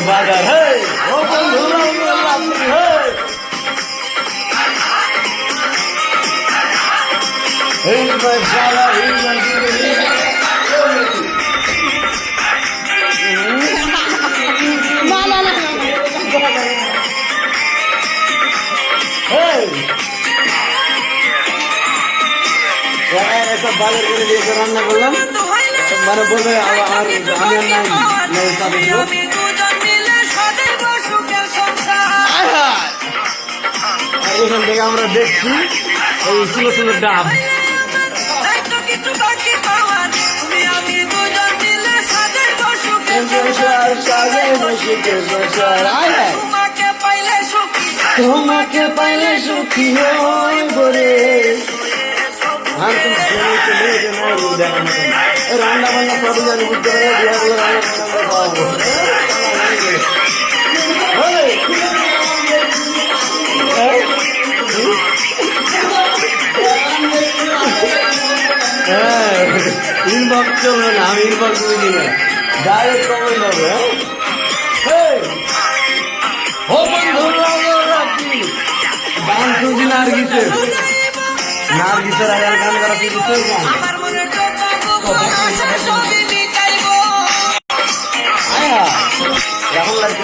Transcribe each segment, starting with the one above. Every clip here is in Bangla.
বাজার হে ও বন্ধু এই বাজার এই সব বাজার করে দিয়ে রান্না করলাম মানে বলবে আর আমি আর নাই এখান থেকে আমরা দেখছি ওই সুন্দর সুন্দর ডাব তোমাকে পাইলে সুখী হয় বলে রান্না বান্না সবই জানি বুঝতে ইনবক্স চলবে না আমি ইনবক্স বুঝি না ডাইরেক্ট কমেন্ট হবে ও বন্ধু গান শুনছি নার্গিসের আয়ার গান করা শুনছি এখন লাগছে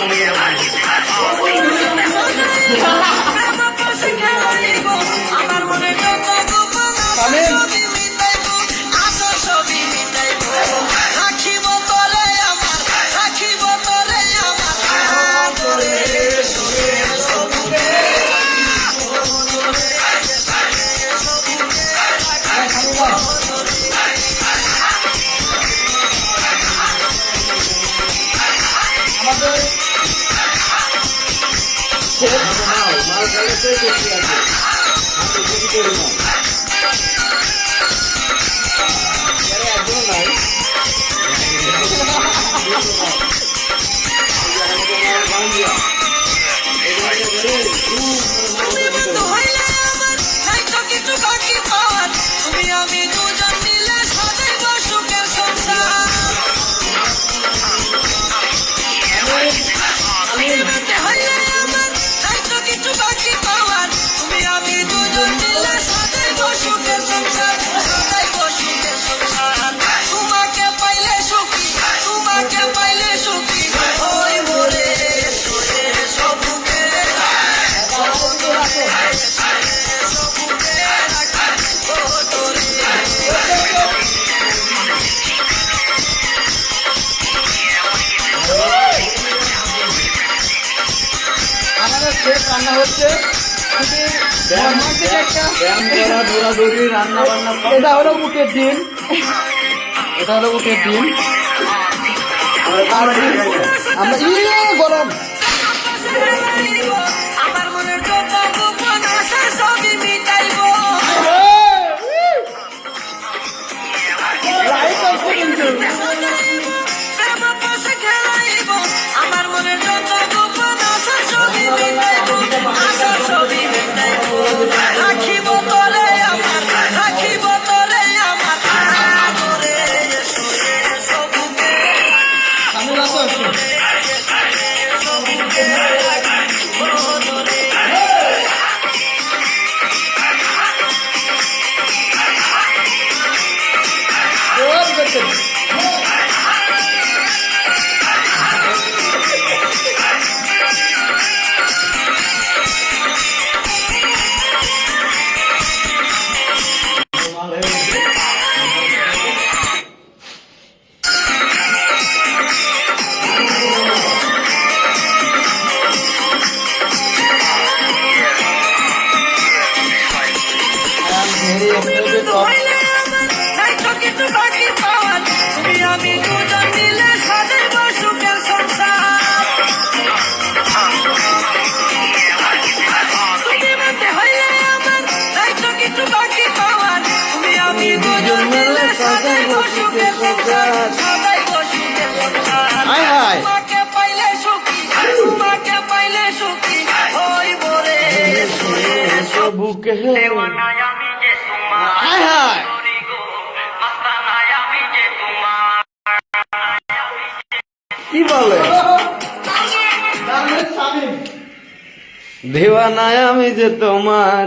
রান্না হচ্ছে রান্না বান্না এটা হলো মুখের ডিম আমরা গরম বুকে কি বলে দেওয়ানায় আমি যে তোমার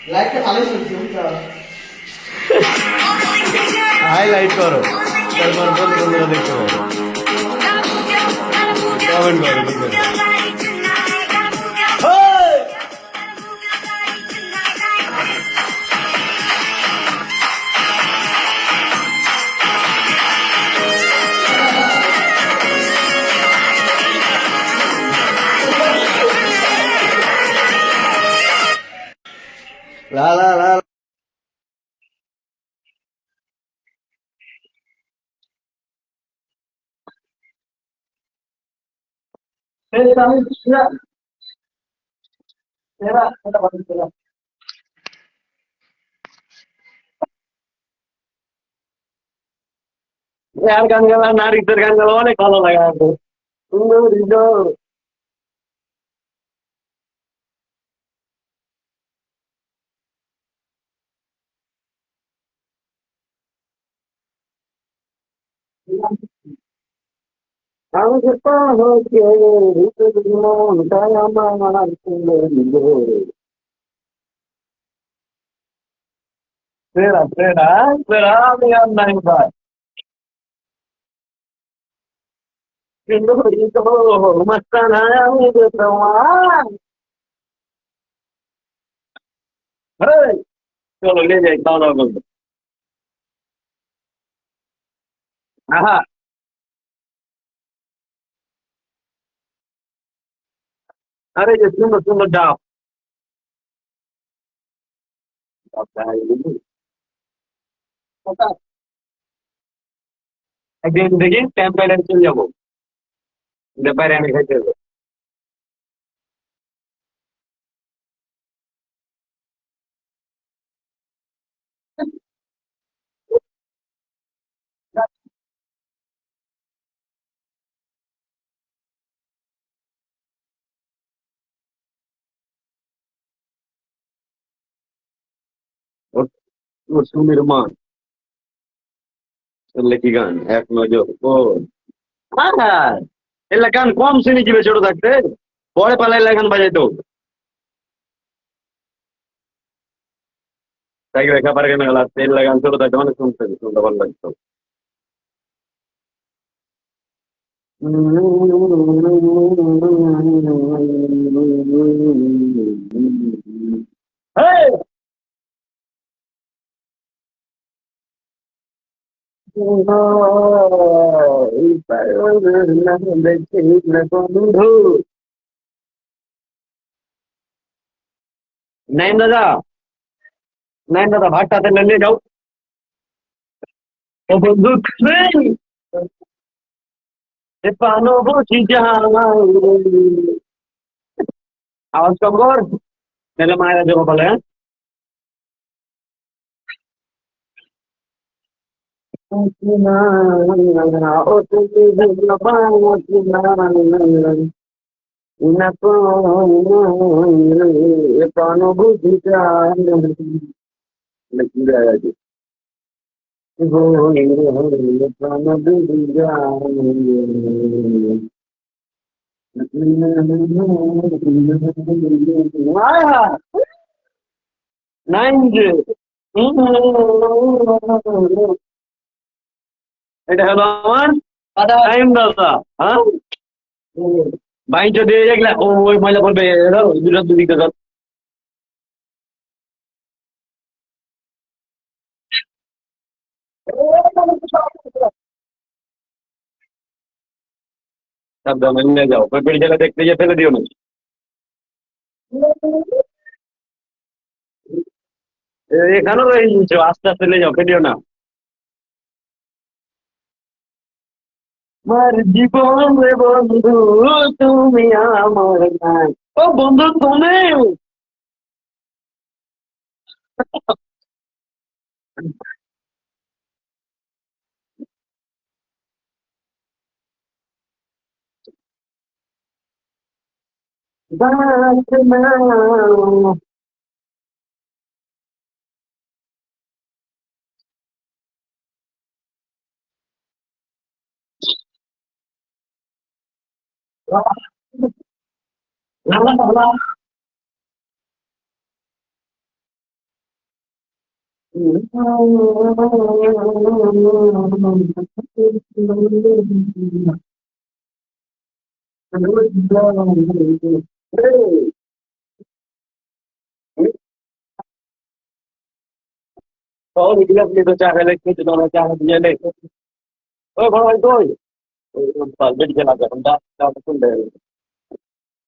লাইটটা ভালো শুনছি হাইলাইট করো তারপর বন্ধুরা দেখতে পারো কমেন্ট করো কি করে লা লা লা यार गान गाला नारितर গান গালা অনেক ভালো লাগে আমার সুন্দর হৃদয় আমি যে পাহকে ভিতর মনটাই আমার সুন্দর হৃদয় সেরা সেরা সেরা আমি আর নাই ভাই সুন্দর হৃদয় মস্তানা আমি যে তোমার এই, চলো নিয়ে যাই খাওয়া দাওয়া করবো হ্যাঁ আরে যে সুন্দর সুন্দর ডাব একদিন দেখি ট্যাম্প আইল্যান্ড চলে যাবো বাইরে আমি খাইতে যাবো ও সুমির মা এলে কি গান এক নজর ও হ্যাঁ এলা গান কম শুনেছি ছোট থাকতে পরে পালাই গান বাজাইতো তাই রেখা পারে কেন গেল তেল লাগান ছোট থাকতে অনেক শুনতে শুনতে ভালো লাগতো Hey! বন্ধু নাইম দাদা নাইম দাদা ভাতটাতে নিয়ে যাও ও বন্ধু এ পানো বুঝি আওয়াজ কম কর নাহলে মায়েরা যাবো বলে হ্যাঁ অনুভূতি নাইন যে এটা হলো আমার টাইম দাদা হ্যাঁ বাইঞ্চ দিয়ে দেখলে ও ওই ময়লা পড়বে দুটো দুদিকে সাবধানে নিয়ে যাও ওই পেড়ি জায়গা দেখতে গিয়ে ফেলে দিও না এখানেও রয়েছে আস্তে আস্তে নিয়ে যাও ফেলিও না আমার জীবন রে বন্ধু তুমি আমার নাই ও বন্ধু তুমি Oh, hindi lang dito sa like dito na sa diyan eh. Oh, bawal ko. Balik ka lang ang dapat ko dahil.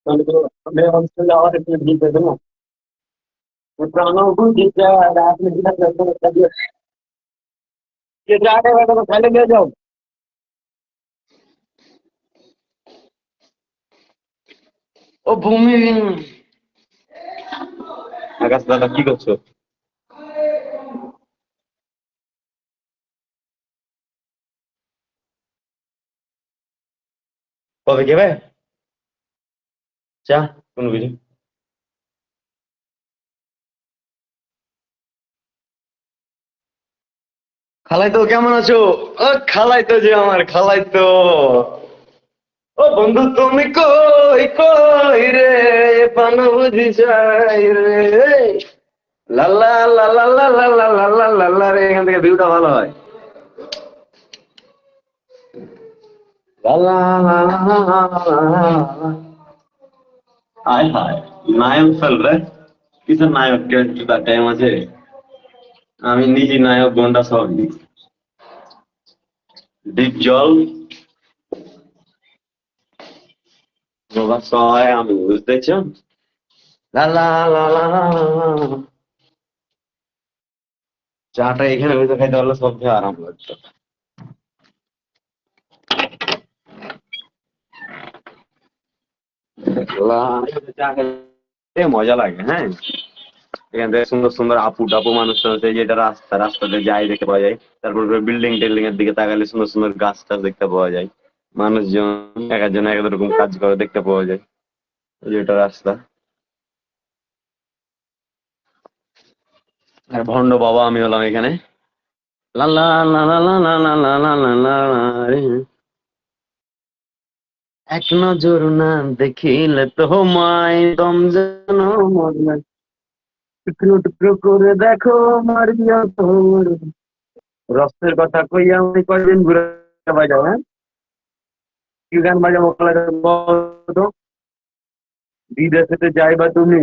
Sabi ko, may sila ako rin dito mo. Prano ko dito lahat ng ginagawa ko sabi. Kaya jaga ko खाली ले जाओ ও ভূমি আকাশ দাদা কি করছো কবে কে ভাই চা কোন বুঝি খালাই তো কেমন আছো ও খালাই তো যে আমার খালাই তো ও বন্ধু তুমি কই কই রে পানো বুঝি চাই রে লাল্লা লাল্লা লাল্লা লাল্লা লাল্লা রে এখান থেকে ভিউটা ভালো হয় লাল্লা লাল্লা হায় হায় নায়ক ফেল রে কিসের নায়ক তার টাইম আছে আমি নিজে নায়ক গন্ডা সব ডিপ জল বাবা সবাই আমি বুঝতেছো লা লা লা লা লা লা। চাটা এখানে বসে খাইতে পারলে সব থেকে আরাম লাগতো লা, চা খেতে মজা লাগে হ্যাঁ এখান থেকে সুন্দর সুন্দর আপু টাপু মানুষ আছে যেটা রাস্তাতে যাই দেখতে পাওয়া যায় তারপর বিল্ডিং টিল্ডিং এর দিকে তাকালে সুন্দর সুন্দর গাছ টাছ দেখতে পাওয়া যায় মানুষজন এক একজন এক এক রকম কাজ করে দেখতে পাওয়া যায় যেটা রাস্তা আর ভন্ড বাবা আমি হলাম এখানে লা লা লা লা লা লা লা লা লা লা লা লা রে। এক নজর না দেখিলে তোমায় দম যেন মরবে। টুকরো টুকরো করে দেখো মারিয়া তোর রক্তের কথা কইয়া আমি কয়দিন ঘুরে বাজাও হ্যাঁ কি গান বাজাবো বলো বিদেশেতে যাইবা তুমি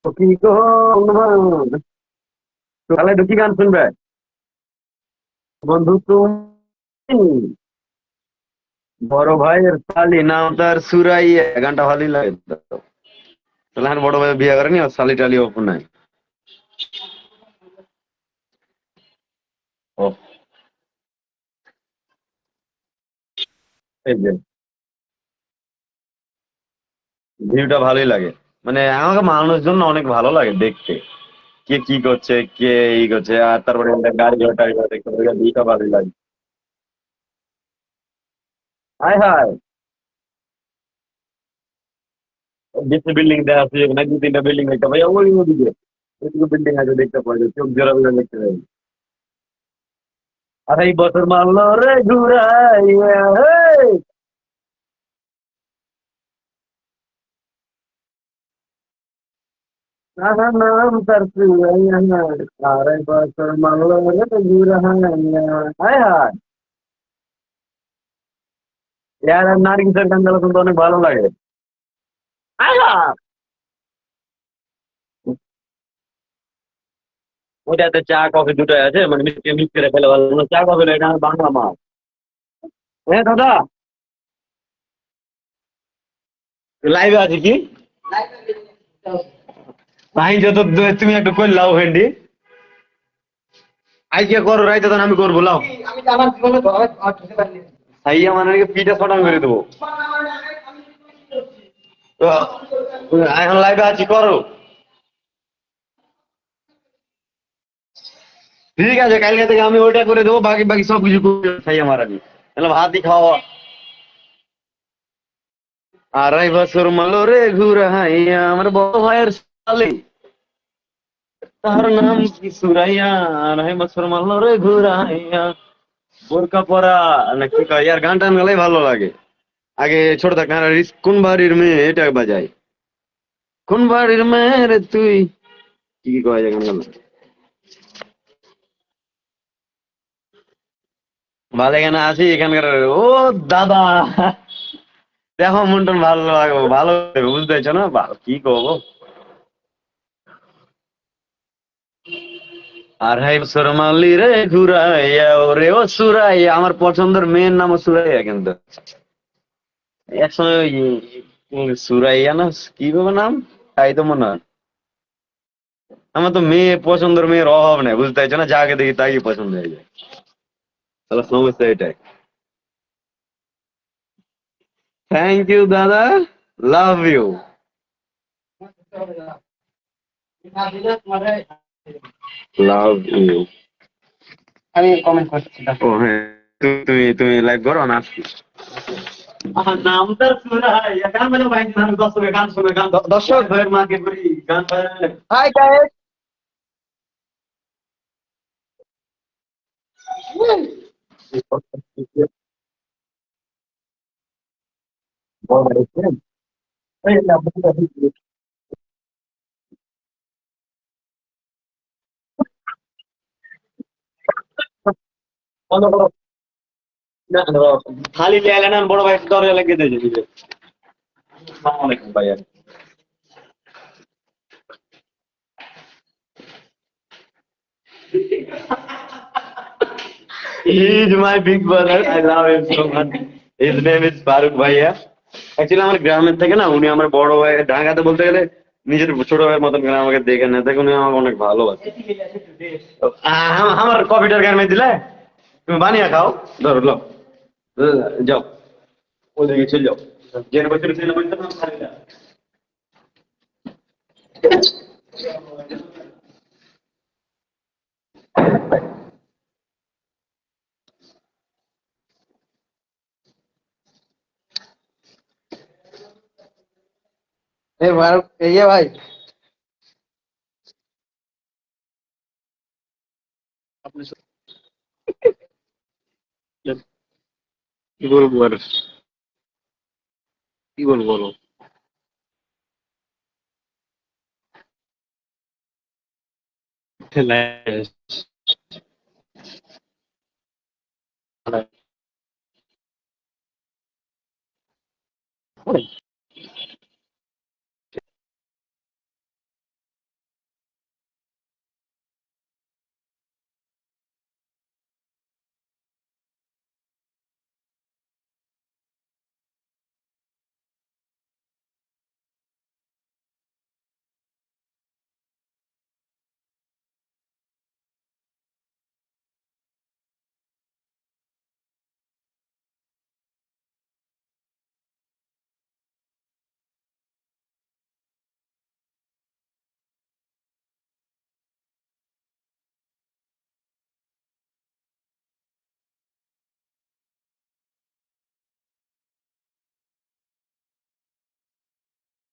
তো কি গো তাহলে কি গান শুনবে বন্ধু তুমি বড় ভাইয়ের শালি নাম তার সুরাইয়া গানটা ভালোই লাগে তো। তাহলে এখন বড় ভাই বিয়ে করেনি আর শালি টালি ওপর নাই ও এই যে ভিউটা ভালোই লাগে মানে আমাকে মানুষজন না অনেক ভালো লাগে দেখতে কে কি করছে কে ই করছে আর তারপরে গাড়ি ঘোড়া টাড়ি ঘোড়া দেখতে পারে ভিউটা ভালোই লাগে হায় হায় বেশি বিল্ডিং দেখা আছে এখানে দু তিনটা বিল্ডিং দেখতে পাই ওই ওদিকে ওইদিকে বিল্ডিং আছে দেখতে পাওয়া যায় চোখ জোড়া জোড়া দেখতে পাই আড়াই বছর মারলো রে ঘুরাইয়া হেই! তাহার নাম তার সুরাইয়া আড়াই বছর মারলো রে ঘুরাইয়া হায় হায় ইয়ার আর নার্গিসের গানগুলো শুনতে অনেক ভালো লাগে হায় হায় ওটাতে চা কফি দুটোই আছে মানে মিক্স করে ফেলে ভালো চা কফি না, এটা আমার বাংলা মাছ হ্যাঁ দাদা লাইভে আছে কি তাই যত তুমি একটু কই লাও ভেন্ডি আজকে করো রাইতে তখন আমি করবো লাও সাইয়া মানে পিঠা ছটাং করে দেবো তো, এখন লাইভে আছি করো ঠিক আছে কালকে থেকে আমি ওইটা করে দেবো বাকি বাকি সব কিছু সাইয়া মারাবি তাহলে ভাতই খাওয়া আড়াই বছর মালো রে ঘুরাইয়া আমার বড় ভাইয়ের সালে তার নাম কি সুরাইয়া আড়াই বছর মারলো রে ঘুরাইয়া বোরকা পরা না কি কয় ইয়ার গান টান গেলেই ভালো লাগে। আগে ছোট থাকতে কোন বাড়ির মেয়ে এটা বাজাই, কোন বাড়ির মেয়ে রে তুই, কি কি কয় যায় গান। ভালো এখানে আছি এখানকার। ও দাদা, দেখো মন টন ভালো লাগে, ভালো লাগে, বুঝতে পারছো না কি করবো। 2.5 বছর মালি রে ঘুরাইয়া ওরে ও সুরাইয়া, আমার পছন্দের মেয়ের নাম সুরাইয়া কিন্তু। একসময় ওই সুরাইয়া না কি বাবা নাম, তাই তো মনে হয়। আমার তো মেয়ে পছন্দের মেয়ের অভাব নেই, বুঝতে পারছো না, যাকে দেখি তাই পছন্দ হয়ে যায়। তাহলে সমস্যা এটাই। থ্যাংক ইউ দাদা, লাভ ইউ। Love you. আমি কমেন্ট করছি ও হ্যাঁ, তুমি তুমি লাইভ করো না আসছি। নামটা সুরাইয়া গান বাজাও ভাই, দর্শকের গান শুনে গান, দর্শক ভাইয়ের মাকে বলি গান বাজালে। Hi guys. খালি লেলে না বড় ভাই দরজা লাগিয়ে দিয়েছে। আসসালামু আলাইকুম ভাইয়া। He is my big brother. I love him so much. His name is Faruk ভাইয়া। অ্যাকচুয়ালি আমার গ্রামের থেকে না, উনি আমার বড় ভাই, ঢাকাতে বলতে গেলে নিজের ছোট ভাইয়ের মতন করে আমাকে দেখে না, দেখে উনি আমাকে অনেক ভালোবাসে। আমার কপিটার গান দিলে তুমি বানিয়ে খাও, ধরো লো, যাও ওদিকে চলে যাও, জেনে বসে ছেলে বলতে না। ভাই আপনি কি বলবো আর, কি বলবো বলো।